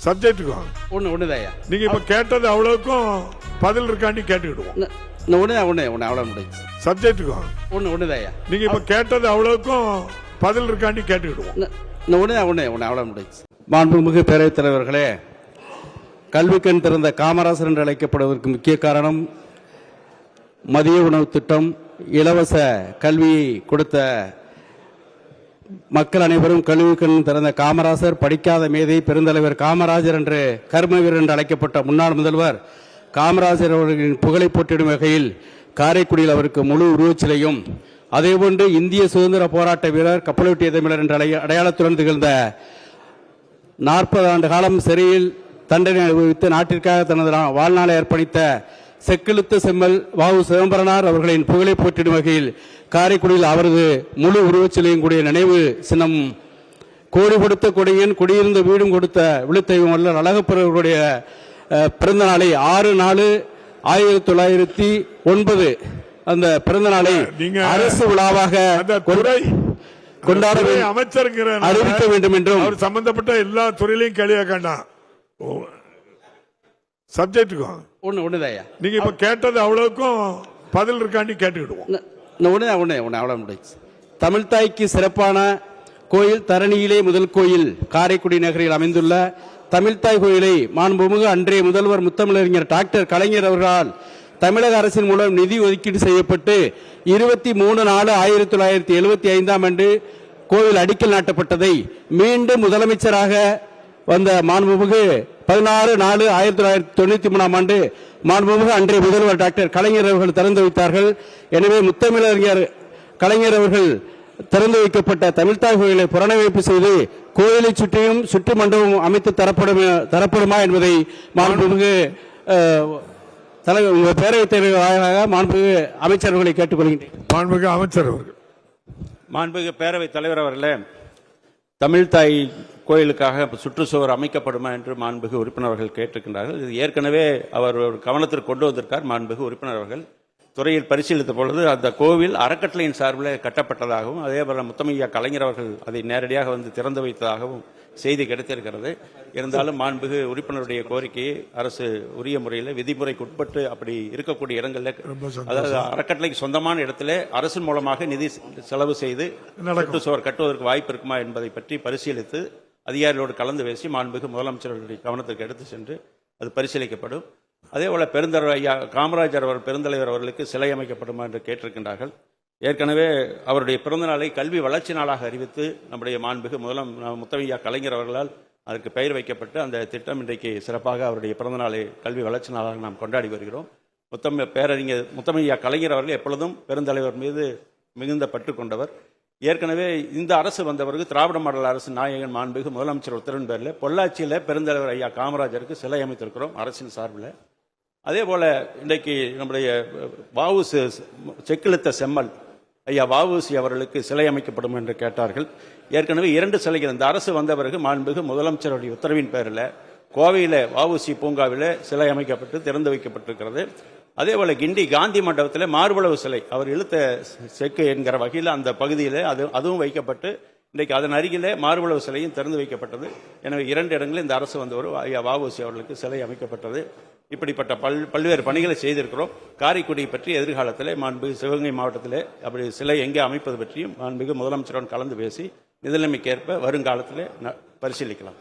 சப்ஜெக்டுக்கும் ஒண்ணுதாயா நீங்க இப்ப கேட்டது அவ்வளவுக்கும் பதில் இருக்காண்டி கேட்டுக்கிடுவோம். அவ்வளவு முடிஞ்சு. சப்ஜெக்டுக்கும் ஒண்ணுதாயா நீங்க இப்ப கேட்டது அவ்வளவுக்கும் பதில் இருக்காண்டி கேட்டுக்கிடுவோம். அவ்வளவு முடிஞ்சு. மாண்புமிகு பேரவைத் தலைவர்களே, கல்விக்கண் திறந்த காமராசர் என்று அழைக்கப்படுவதற்கு முக்கிய காரணம் மதிய உணவு திட்டம், இலவச கல்வியை கொடுத்த மக்கள் அனைவரும் கல்விக்கண் திறந்த காமராசர், படிக்காத மேதை பெருந்தலைவர் காமராஜர் என்று கர்மவீரர் என்று அழைக்கப்பட்ட முன்னாள் முதல்வர் காமராஜர் அவர்களின் புகழை போற்றிடும் வகையில் காரைக்குடியில் அவருக்கு முழு உருவச்சிலையும், அதேபோன்று இந்திய சுதந்திர போராட்ட வீரர் கப்பலோட்டிய தமிழர் என்ற அடையாளத்துடன் திகழ்ந்த 40 ஆண்டு காலம் சிறையில் தண்டனை அனுபவித்து நாட்டிற்காக தனது வாழ்நாளை அர்ப்பணித்த செக்கெழுத்த செம்மல் வாவு சிதம்பரனார் அவர்களின் புகழை போற்றிடும் வகையில் காரைக்குடியில் அவரது முழு உருவச்சிலையும் கூடிய நினைவு சின்னம், கோடி கொடுத்த கொடியன் குடியிருந்த வீடும் கொடுத்த விழுத்தையும் வல்லர் அழகப்பெருவருடைய பிறந்த நாளை 6/4/1909 அந்த பிறந்த நாளை அரசு விழாவாக கொண்டாட அமைச்சருங்கிற அறிவிக்க வேண்டும் என்றும் அவர் சம்பந்தப்பட்ட எல்லா துறையிலையும் கேள்வி கேட்டான். சப்ஜெக்டுக்கும் ஒண்ணுதாயா நீங்க இப்ப கேட்டது அவ்வளவுக்கும் பதில் இருக்காண்டி கேட்டுக்கிடுவோம். அவ்வளவு முடிச்சு. தமிழ்தாய்க்கு சிறப்பான கோயில், தரணியிலே முதல் கோயில், காரைக்குடி நகரில் அமைந்துள்ள தமிழ்தாய் கோயிலை மாண்புமிகு அன்றைய முதல்வர் முத்தமிழறிஞர் டாக்டர் கலைஞர் அவர்களால் தமிழக அரசின் மூலம் நிதி ஒதுக்கீடு செய்யப்பட்டு 23/4/1975 கோவில் அடிக்கல் நாட்டப்பட்டதை மீண்டும் முதலமைச்சராக வந்த மாண்புமிகு 16/4/1993 மாண்புமிகு அன்றைய முதல்வர் டாக்டர் கலைஞர் அவர்கள் திறந்து வைத்தார்கள். எனவே முத்தமிழறிஞர் கலைஞர் அவர்கள் திறந்து வைக்கப்பட்ட தமிழ்தாய் கோயிலை புனரமைப்பு செய்து கோயிலை சுற்றியும் சுற்று மண்டபம் அமைத்து தரப்படுமா என்பதை மாண்புமிகு பேரவைத் தலைவராக மாண்புமிகு அமைச்சர்களை கேட்டுக்கொள்கின்றேன். மாண்புமிகு அமைச்சர் அவர்கள். மாண்புமிகு பேரவைத் தலைவர் அவர்களே, தமிழ்தாய் கோயிலுக்காக சுற்றுச்சுவர் அமைக்கப்படுமா என்று மாண்புமிகு உறுப்பினர்கள் கேட்டிருக்கின்றார்கள். இது ஏற்கனவே அவர் கவனத்திற்கு கொண்டு வந்திருக்கார். மாண்புமிகு உறுப்பினர் அவர்கள் துறையில் பரிசீலித்த பொழுது அந்த கோவில் அறக்கட்டளையின் சார்பில் கட்டப்பட்டதாகவும், அதேபோல முத்தமையா கலைஞர் அவர்கள் அதை நேரடியாக வந்து திறந்து வைத்ததாகவும் செய்தி கிடைத்திருக்கிறது. இருந்தாலும் மாண்புமிகு உறுப்பினருடைய கோரிக்கையை அரசு உரிய முறையில் விதிமுறைக்கு உட்பட்டு அப்படி இருக்கக்கூடிய இடங்களில், அதாவது அறக்கட்டளைக்கு சொந்தமான இடத்துல அரசின் மூலமாக நிதி செலவு செய்து சுற்றுச்சுவர் கட்டுவதற்கு வாய்ப்பு இருக்குமா என்பதை பற்றி பரிசீலித்து அதிகாரிகளோடு கலந்து பேசி மாண்புமிகு முதலமைச்சர்களுடைய கவனத்திற்கு எடுத்து சென்று அது பரிசீலிக்கப்படும். அதேபோல பெருந்தலைவர் ஐயா காமராஜர் அவர் பெருந்தலைவர் அவர்களுக்கு சிலை அமைக்கப்படுமா என்று கேட்டிருக்கின்றார்கள். ஏற்கனவே அவருடைய பிறந்த நாளை கல்வி வளர்ச்சி நாளாக அறிவித்து நம்முடைய மாண்புமிகு முத்தமையா கலைஞர் அவர்களால் அதற்கு பெயர் வைக்கப்பட்டு அந்த திட்டம் இன்றைக்கு சிறப்பாக அவருடைய பிறந்த நாளை கல்வி வளர்ச்சி நாளாக நாம் கொண்டாடி வருகிறோம். பேரறிஞர் முத்தமையா கலைஞர் அவர்கள் எப்பொழுதும் பெருந்தலைவர் மீது மிகுந்த பற்று கொண்டவர். ஏற்கனவே இந்த அரசு வந்தவருக்கு திராவிட மாடல் அரசு நாயகன் மாண்புமிகு முதலமைச்சர் உத்தரவின் பேரில் பொள்ளாச்சியில் பெருந்தலைவர் ஐயா காமராஜருக்கு சிலை அமைத்திருக்கிறோம் அரசின் சார்பில். அதே போல இன்றைக்கு நம்முடைய வஉசி செக்கிழுத்த செம்மல் ஐயா வஉசி அவர்களுக்கு சிலை அமைக்கப்படும் என்று கேட்டார்கள். ஏற்கனவே 2 சிலைகள் இந்த அரசு வந்த பிறகு மாண்புமிகு முதலமைச்சருடைய உத்தரவின் பேரில் கோவையில் வஉசி பூங்காவில் சிலை அமைக்கப்பட்டு திறந்து வைக்கப்பட்டிருக்கிறது. அதேபோல கிண்டி காந்தி மண்டபத்தில் மார்பளவு சிலை அவர் இழுத்த செக்கு என்கிற வகையில் அந்த பகுதியில் அதுவும் வைக்கப்பட்டு இன்றைக்கு அதன் அருகிலே மார்பளவு சிலையும் திறந்து வைக்கப்பட்டது. எனவே 2 இடங்களில் இந்த அரசு வந்தவர் ஐயா வஉசி அவர்களுக்கு சிலை அமைக்கப்பட்டது. இப்படிப்பட்ட பல்வேறு பணிகளை செய்திருக்கிறோம். காரைக்குடி பற்றி எதிர்காலத்தில் மாண்புமிகு சிவகங்கை மாவட்டத்தில் அப்படி சிலை எங்கே அமைப்பது பற்றியும் மாண்புமிகு முதலமைச்சருடன் கலந்து பேசி நிதிநிலைமைக்கேற்ப வருங்காலத்தில் பரிசீலிக்கலாம்.